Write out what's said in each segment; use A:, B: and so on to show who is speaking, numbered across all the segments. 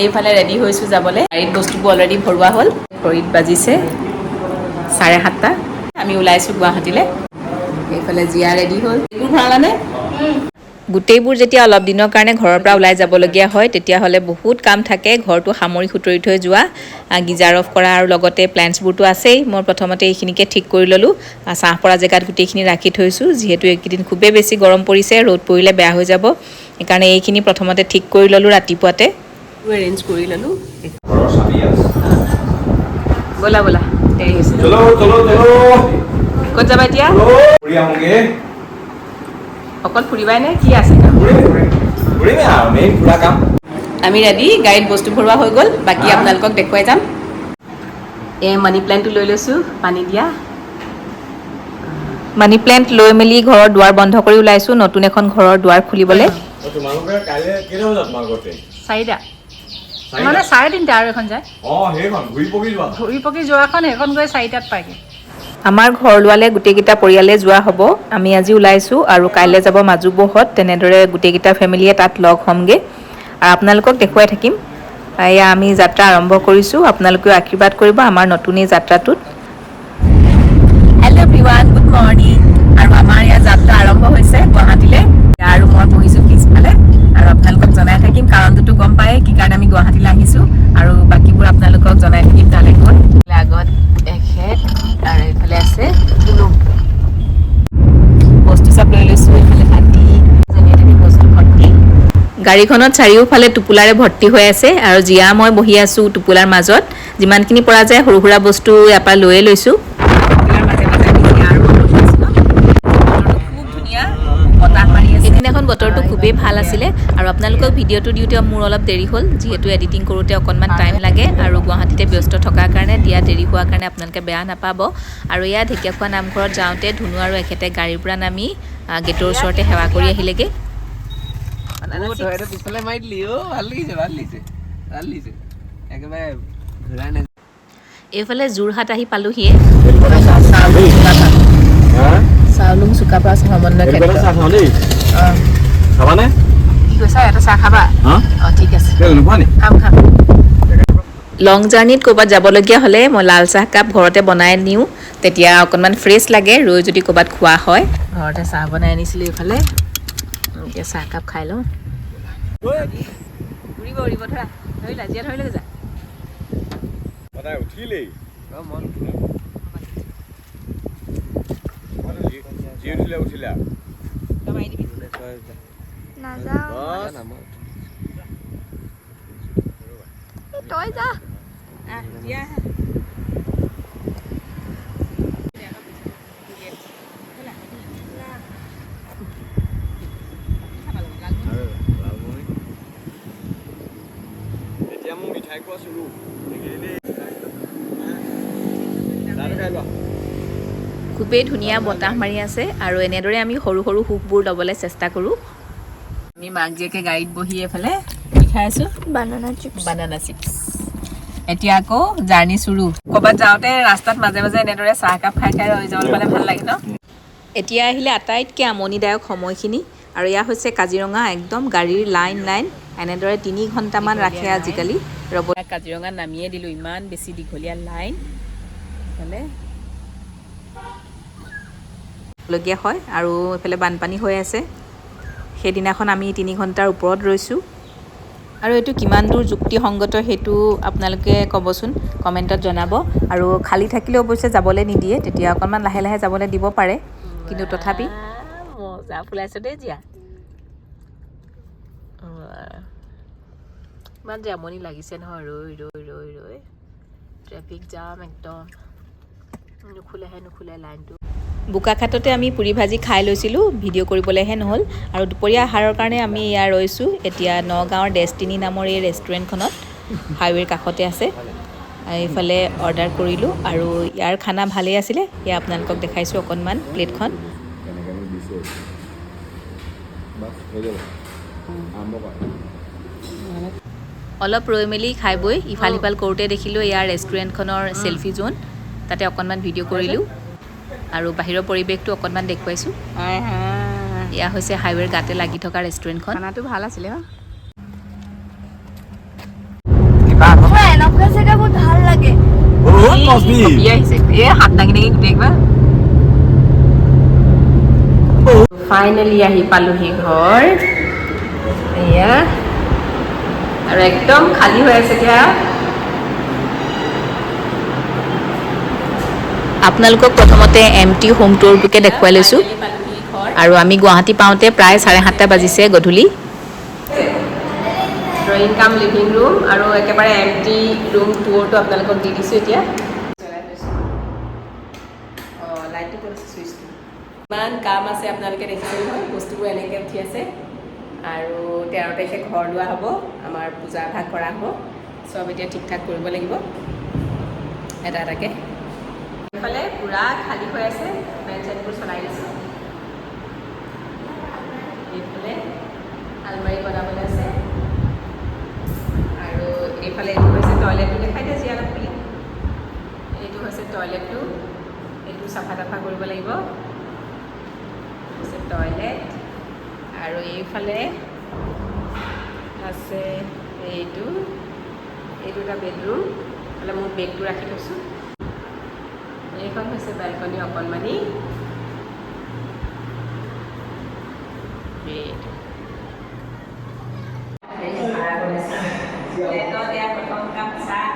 A: এইফালে ৰেডি হৈছোঁ যাবলৈ গাড়ীত বস্তুবোৰ অলৰেডি ভৰোৱা হ'ল ঘড়ীত বাজিছে 7:30 আমি ওলাইছোঁ গুৱাহাটীলৈ এইফালে জিয়া ৰেডি হ'ল এইবোৰ ভৰালানে গোটেইবোৰ যেতিয়া অলপ দিনৰ কাৰণে ঘৰৰ পৰা ওলাই যাবলগীয়া হয় তেতিয়াহ'লে বহুত কাম থাকে ঘৰটো সামৰি খুতৰি থৈ যোৱা গিজাৰ অফ কৰা আৰু লগতে প্লেন্টছবোৰতো আছেই মই প্ৰথমতে এইখিনিকে ঠিক কৰি ল'লোঁ চাহ পৰা জেগাত গোটেইখিনি ৰাখি থৈছোঁ যিহেতু এইকেইদিন খুবেই বেছি গৰম পৰিছে ৰ'দ পৰিলে বেয়া হৈ যাব সেইকাৰণে এইখিনি প্ৰথমতে ঠিক কৰি ল'লোঁ ৰাতিপুৱাতে এৰেঞ্জ কৰি ল'লোঁ ব'লা ব'লা দেৰি হৈছে ক'ত যাবা এতিয়া অকল ফুৰিবাই নে কি আছে আমি ৰেডি গাড়ীত বস্তু ভৰোৱা হৈ গ'ল বাকী আপোনালোকক দেখুৱাই যাম এই মানি প্লেণ্টটো লৈ লৈছোঁ পানী দিয়া মানি প্লেণ্ট লৈ মেলি ঘৰৰ দুৱাৰ বন্ধ কৰি ওলাইছোঁ নতুন এখন ঘৰৰ দুৱাৰ খুলিবলৈ 4টা মানে 3:30 আৰু এখন যায় ঘূৰি পকি যোৱাখন সেইখন গৈ 4টাত পায়গৈ আমাৰ ঘৰ লোৱালে গোটেইকেইটা পৰিয়ালে যোৱা হ'ব আমি আজি ওলাইছোঁ আৰু কাইলৈ যাব মাজুবহত তেনেদৰে গোটেইকেইটা ফেমিলিয়ে তাত লগ হ'মগৈ আৰু আপোনালোকক দেখুৱাই থাকিম এয়া আমি যাত্ৰা আৰম্ভ কৰিছোঁ আপোনালোকেও আশীৰ্বাদ কৰিব আমাৰ নতুন এই যাত্ৰাটোত হেল্ল' এভৰিৱান গুড মৰ্ণিং আৰু আমাৰ ইয়াত যাত্ৰা আৰম্ভ হৈছে গুৱাহাটীলৈ আৰু মই বহিছোঁ পিছফালে আৰু আপোনালোকক জনাই থাকিম কাৰণটোতো গম পায়ে কি কাৰণে আমি গুৱাহাটীলৈ আহিছোঁ আৰু বাকীবোৰ আপোনালোকক জনাই থাকিম তালৈ গৈ আগত এখেত আৰু এইফালে আছে বস্তু চব লৈ লৈছোঁ এইফালে হাতী বস্তু ভৰ্তি গাড়ীখনত চাৰিওফালে টোপোলাৰে ভৰ্তি হৈ আছে আৰু জিয়া মই বহি আছোঁ টোপোলাৰ মাজত যিমানখিনি পৰা যায় সৰু সুৰা বস্তু ইয়াৰ পৰা লৈয়ে লৈছোঁ সেইদিনাখন বতৰটো খুবেই ভাল আছিলে আৰু আপোনালোকক ভিডিঅ'টো দিওঁতে মোৰ অলপ দেৰি হ'ল যিহেতু এডিটিং কৰোঁতে অকণমান টাইম লাগে আৰু গুৱাহাটীতে ব্যস্ত থকাৰ কাৰণে দিয়া দেৰি হোৱাৰ কাৰণে আপোনালোকে বেয়া নাপাব আৰু ইয়াত ঢেকীয়াখোৱা নামঘৰত যাওঁতে ধুনু আৰু এখেতে গাড়ীৰ পৰা নামি গেটৰ ওচৰতে সেৱা কৰি আহিলেগৈ এইফালে যোৰহাট আহি পালোহিয়ে চাউলুং চুকাফা সমন্বয় ক্ষেত্ৰ কি কৈছা এটা চাহ খাবা অঁ ঠিক আছে খাম লং জাৰ্ণিত ক'ৰবাত যাবলগীয়া হ'লে মই লাল চাহ কাপ ঘৰতে বনাই নিওঁ তেতিয়া অকণমান ফ্ৰেছ লাগে ৰৈ যদি ক'ৰবাত খোৱা হয় ঘৰতে চাহ বনাই আনিছিলোঁ এইফালে এতিয়া চাহ কাপ খাই লওঁ উৰিব ধৰা ধৰিলা জিয়া ধৰিলে যা উঠিলা তই যা খুবেই ধুনীয়া বতাহ মাৰি আছে আৰু এনেদৰে আমি সৰু সৰু সুখবোৰ ল'বলৈ চেষ্টা কৰোঁ আমি মাক জীয়েকে গাড়ীত বহি এইফালে কি খাই আছোঁ বানানা চিপছ এতিয়া আকৌ জাৰ্ণি চুৰু ক'ৰবাত যাওঁতে ৰাস্তাত মাজে মাজে এনেদৰে চাহ একাপ খাই ৰৈ যাবলৈ পালে ভাল লাগে ন এতিয়া আহিলে আটাইতকৈ আমনিদায়ক সময়খিনি আৰু এয়া হৈছে কাজিৰঙা একদম গাড়ীৰ লাইন এনেদৰে 3 ঘণ্টামান ৰাখে আজিকালি ৰ'ব কাজিৰঙাত নামিয়ে দিলোঁ ইমান বেছি দীঘলীয়া লাইন হ'লে লগীয়া হয় আৰু এইফালে বানপানী হৈ আছে সেইদিনাখন আমি 3 ঘণ্টাৰ ওপৰত ৰৈছোঁ আৰু এইটো কিমান দূৰ যুক্তিসংগত সেইটো আপোনালোকে ক'বচোন কমেণ্টত জনাব আৰু খালী থাকিলেও অৱশ্যে যাবলৈ নিদিয়ে তেতিয়া অকণমান লাহে লাহে যাবলৈ দিব পাৰে কিন্তু তথাপি মজা ফুলাইছে দেই জিয়া ইমান যে আমনি লাগিছে নহয় ৰৈ ট্ৰেফিক জাম একদম নুখুলে লাইনটো বোকাখাটতে আমি পুৰি ভাজি খাই লৈছিলোঁ ভিডিঅ' কৰিবলৈহে নহ'ল আৰু দুপৰীয়া আহাৰৰ কাৰণে আমি ইয়াত ৰৈছোঁ এতিয়া নগাঁৱৰ ডেষ্টিনি নামৰ এই ৰেষ্টুৰেণ্টখনত হাইৱেৰ কাষতে আছে এইফালে অৰ্ডাৰ কৰিলোঁ আৰু ইয়াৰ খানা ভালেই আছিলে এয়া আপোনালোকক দেখাইছোঁ অকণমান প্লেটখন অলপ ৰৈ মেলি খাই বৈ ইফাল সিফাল কৰোঁতে দেখিলোঁ ইয়াৰ ৰেষ্টুৰেণ্টখনৰ চেল্ফি জ'ন তাতে অকণমান ভিডিঅ' কৰিলোঁ আৰু বাহিৰৰ পৰিৱেশটো অকণমান দেখুৱাইছোঁ এয়া হৈছে হাইৱেৰ গাতে লাগি থকা ৰেষ্টুৰেণ্টখন খানাটো ভাল আছিলে
B: must be.
A: হাত দাঙি দাঙি গোটেই কিবা ফাইনেলি আহি পালোহি ঘৰ এয়া আৰু একদম খালী হৈ আছে এতিয়া আপোনালোকক প্ৰথমতে এমটি হোম টুৰটোকে দেখুৱাই লৈছোঁ আৰু আমি গুৱাহাটী পাওঁতে প্ৰায় 7:30 বাজিছে গধূলি ড্ৰয়িং কাম লিভিং ৰুম আৰু একেবাৰে এমটি ৰুম টুৰটো আপোনালোকক দি দিছোঁ এতিয়া ইমান কাম আছে আপোনালোকে দেখিছে নহয় বস্তুবোৰ এনেকৈ উঠি আছে আৰু 13 তাৰিখে ঘৰ লোৱা হ'ব আমাৰ পূজা ভাগ কৰা হ'ব চব এতিয়া ঠিক ঠাক কৰিব লাগিব এটা এটাকৈ এইফালে পূৰা খালী হৈ আছে ফেন চেনবোৰ চলাই দিছোঁ এইফালে আলমাৰি বনাবলৈ আছে আৰু এইফালে এইটো হৈছে টয়লেটটো দেখাই দিয়ে জিয়ালা খুলি এইটো হৈছে টয়লেটটো এইটো চাফা তাফা কৰিব লাগিব হৈছে টয়লেট আৰু এইফালে আছে এইটো এটা বেডৰুম মানে মোৰ বেগটো ৰাখি থৈছোঁ এইখন হৈছে বেলকনি অকণমানি প্ৰথম কাম চাহ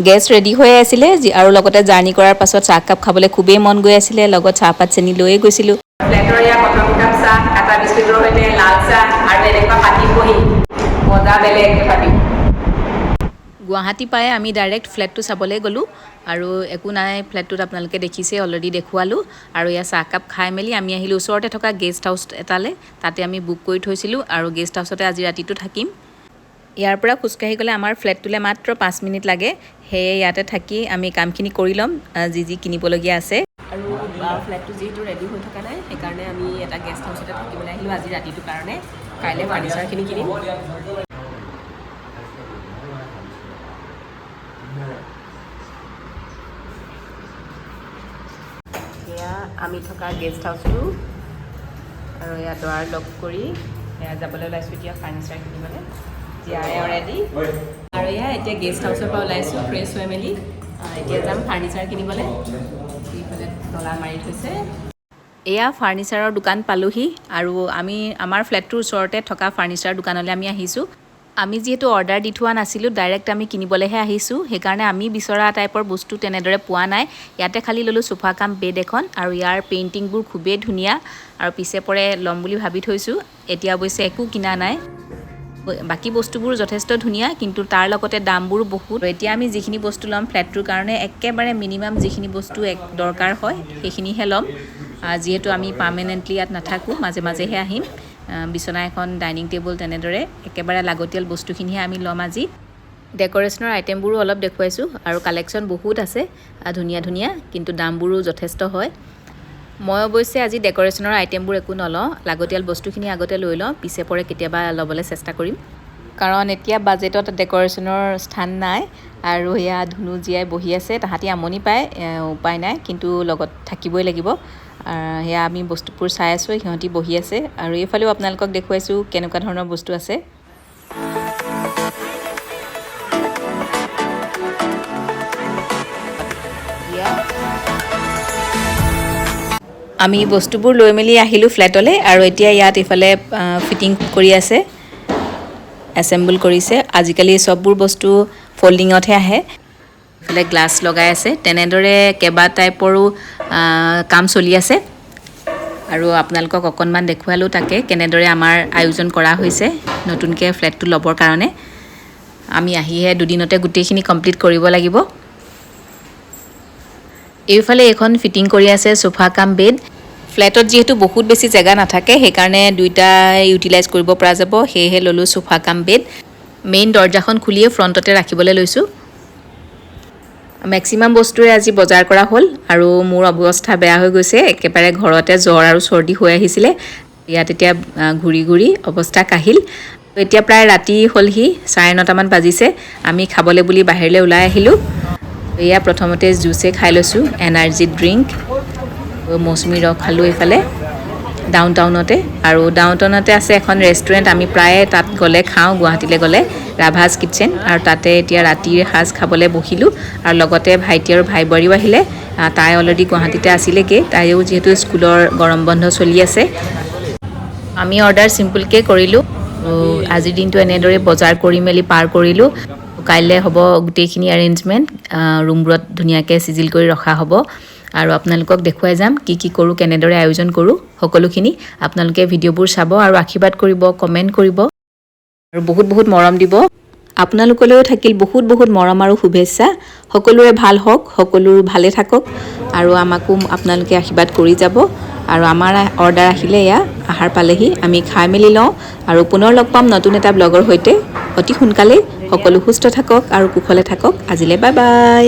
A: গেছ ৰেডি হৈ আছিলে আৰু লগতে জাৰ্ণি কৰাৰ পাছত চাহকাপ খাবলৈ খুবেই মন গৈ আছিলে লগত চাহপাত চেনি লৈয়ে গৈছিলোঁ ফ্লেটৰ ইয়াৰ প্ৰথম কাপ চাহ এটা বিস্কুটৰ সৈতে লাল চাহ আৰু এনেকুৱা পাতি বহি মজা বেলেগ পাতি গুৱাহাটী পাই আমি ডাইৰেক্ট ফ্লেটটো চাবলৈ গ'লোঁ আৰু একো নাই ফ্লেটটোত আপোনালোকে দেখিছে অলৰেডি দেখুৱালোঁ আৰু ইয়াৰ চাহকাপ খাই মেলি আমি আহিলোঁ ওচৰতে থকা গেষ্ট হাউচ এটালৈ তাতে আমি বুক কৰি থৈছিলোঁ আৰু গেষ্ট হাউচতে আজি ৰাতিটো থাকিম ইয়াৰ পৰা খোজকাঢ়ি গ'লে আমাৰ ফ্লেটটোলৈ মাত্ৰ 5 মিনিট লাগে সেয়ে ইয়াতে থাকি আমি কামখিনি কৰি ল'ম যি কিনিবলগীয়া আছে আৰু ফ্লেটটো যিহেতু ৰেডি হৈ থকা নাই সেইকাৰণে আমি এটা গেষ্ট হাউচতে থাকিবলৈ আহিলোঁ আজি ৰাতিটোৰ কাৰণে কাইলৈ ফাৰ্নিচাৰখিনি কিনিম এয়া আমি থকা গেষ্ট হাউচটো আৰু ইয়াত দুৱাৰ লক কৰি এয়া যাবলৈ ওলাইছোঁ এতিয়া ফাৰ্নিচাৰ কিনিবলৈ জীয়াই ৰেডি আৰু এয়া এতিয়া গেষ্ট হাউচৰ পৰা ওলাইছোঁ ফ্ৰেছ হৈ মেলি এতিয়া যাম ফাৰ্নিচাৰ কিনিবলৈ এইফালে তলা মাৰি থৈছে এয়া ফাৰ্নিচাৰৰ দোকান পালোহি আৰু আমি আমাৰ ফ্লেটটোৰ ওচৰতে থকা ফাৰ্নিচাৰ দোকানলৈ আমি আহিছোঁ আমি যিহেতু অৰ্ডাৰ দি থোৱা নাছিলোঁ ডাইৰেক্ট আমি কিনিবলৈহে আহিছোঁ সেইকাৰণে আমি বিচৰা টাইপৰ বস্তু তেনেদৰে পোৱা নাই ইয়াতে খালি ল'লোঁ চোফা কাম বেড এখন আৰু ইয়াৰ পেইণ্টিংবোৰ খুবেই ধুনীয়া আৰু পিছে পৰে ল'ম বুলি ভাবি থৈছোঁ এতিয়া অৱশ্যে একো কিনা নাই বাকী বস্তুবোৰ যথেষ্ট ধুনীয়া কিন্তু তাৰ লগতে দামবোৰো বহুত এতিয়া আমি যিখিনি বস্তু ল'ম ফ্লেটটোৰ কাৰণে একেবাৰে মিনিমাম যিখিনি বস্তু দৰকাৰ হয় সেইখিনিহে ল'ম যিহেতু আমি পাৰ্মানেণ্টলি ইয়াত নাথাকোঁ মাজে মাজেহে আহিম বিচনা এখন ডাইনিং টেবুল তেনেদৰে একেবাৰে লাগতিয়াল বস্তুখিনিহে আমি ল'ম আজি ডেক'ৰেশ্যনৰ আইটেমবোৰো অলপ দেখুৱাইছোঁ আৰু কালেকশ্যন বহুত আছে ধুনীয়া ধুনীয়া কিন্তু দামবোৰো যথেষ্ট হয় মই অৱশ্যে আজি ডেক'ৰেশ্যনৰ আইটেমবোৰ একো নলওঁ লাগতিয়াল বস্তুখিনি আগতে লৈ লওঁ পিছে পৰে কেতিয়াবা ল'বলৈ চেষ্টা কৰিম কাৰণ এতিয়া বাজেটত ডেক'ৰেশ্যনৰ স্থান নাই আৰু এয়া ধুনু জীয়াই বহি আছে তাহাঁতি আমনি পায় উপায় নাই কিন্তু লগত থাকিবই লাগিব সেয়া আমি বস্তুবোৰ চাই আছোঁ সিহঁতি বহি আছে আৰু এইফালেও আপোনালোকক দেখুৱাইছোঁ কেনেকুৱা ধৰণৰ বস্তু আছে আমি বস্তুবোৰ লৈ মেলি আহিলোঁ ফ্লেটলৈ আৰু এতিয়া ইয়াত ইফালে ফিটিং কৰি আছে এছেম্বল কৰিছে আজিকালি চববোৰ বস্তু ফল্ডিঙতহে আহে ইফালে গ্লাছ লগাই আছে তেনেদৰে কেইবা টাইপৰো কাম চলি আছে আৰু আপোনালোকক অকণমান দেখুৱালোঁ তাকে কেনেদৰে আমাৰ আয়োজন কৰা হৈছে নতুনকৈ ফ্লেটটো ল'বৰ কাৰণে আমি আহিহে দুদিনতে গোটেইখিনি কমপ্লিট কৰিব লাগিব এইফালে এখন ফিটিং কৰি আছে সোফা কাম বেড ফ্লেটত যেহেতু বহুত বেছি জায়গা নাথাকে সেইকাৰণে দুইটা ইউটিলাইজ কৰিব পৰা যাব সেয়েহে ল'লোঁ সোফা কাম বেড মেইন দৰজাখন খুলিয়ে ফ্ৰণ্টতে ৰাখিবলৈ লৈছোঁ মেক্সিমাম বস্তুৰে আজি বজাৰ কৰা হ'ল আৰু মোৰ অৱস্থা বেয়া হৈ গৈছে একেবাৰে ঘৰতে জ্বৰ আৰু চৰ্দি হৈ আহিছিলে ইয়াত এতিয়া ঘূৰি ঘূৰি অৱস্থা কাহিল এতিয়া প্ৰায় ৰাতি হ'লহি 9:30 মান বাজিছে আমি খাবলৈ বুলি বাহিৰলৈ ওলাই আহিলোঁ এয়া প্ৰথমতে জুচে খাই লৈছোঁ এনাৰ্জি ড্ৰিংক মৌচুমী ৰস খালোঁ এইফালে ডাউন টাউনতে আৰু ডাউন টাউনতে আছে এখন ৰেষ্টুৰেণ্ট আমি প্ৰায়ে তাত গ'লে খাওঁ গুৱাহাটীলৈ গ'লে ৰাভাজ কিটচেন আৰু তাতে এতিয়া ৰাতিৰ সাজ খাবলৈ বহিলোঁ আৰু লগতে ভাইটি আৰু ভাই বোৱাৰীও আহিলে তাই অলৰেডি গুৱাহাটীতে আছিলেগৈ তাইও যিহেতু স্কুলৰ গৰম বন্ধ চলি আছে আমি অৰ্ডাৰ চিম্পলকৈ কৰিলোঁ আজিৰ দিনটো এনেদৰে বজাৰ কৰি মেলি পাৰ কৰিলোঁ কাইলৈ হ'ব গোটেইখিনি এৰেঞ্জমেণ্ট ৰুমবোৰত ধুনীয়াকৈ চিজিল কৰি ৰখা হ'ব আৰু আপোনালোকক দেখুৱাই যাম কি কৰোঁ কেনেদৰে আয়োজন কৰোঁ সকলোখিনি আপোনালোকে ভিডিঅ'বোৰ চাব আৰু আশীৰ্বাদ কৰিব কমেণ্ট কৰিব আৰু বহুত মৰম দিব আপোনালোকলৈও থাকিল বহুত মৰম আৰু শুভেচ্ছা সকলোৰে ভাল হওক সকলো ভালে থাকক আৰু আমাকো আপোনালোকে আশীৰ্বাদ কৰি যাব আৰু আমাৰ অৰ্ডাৰ আহিলে এয়া আহাৰ পালেহি আমি খাই মেলি লওঁ আৰু পুনৰ লগ পাম নতুন এটা ব্লগৰ সৈতে অতি সোনকালে সকলো সুস্থ থাকক আৰু কুশলে থাকক আজিলৈ বাই বাই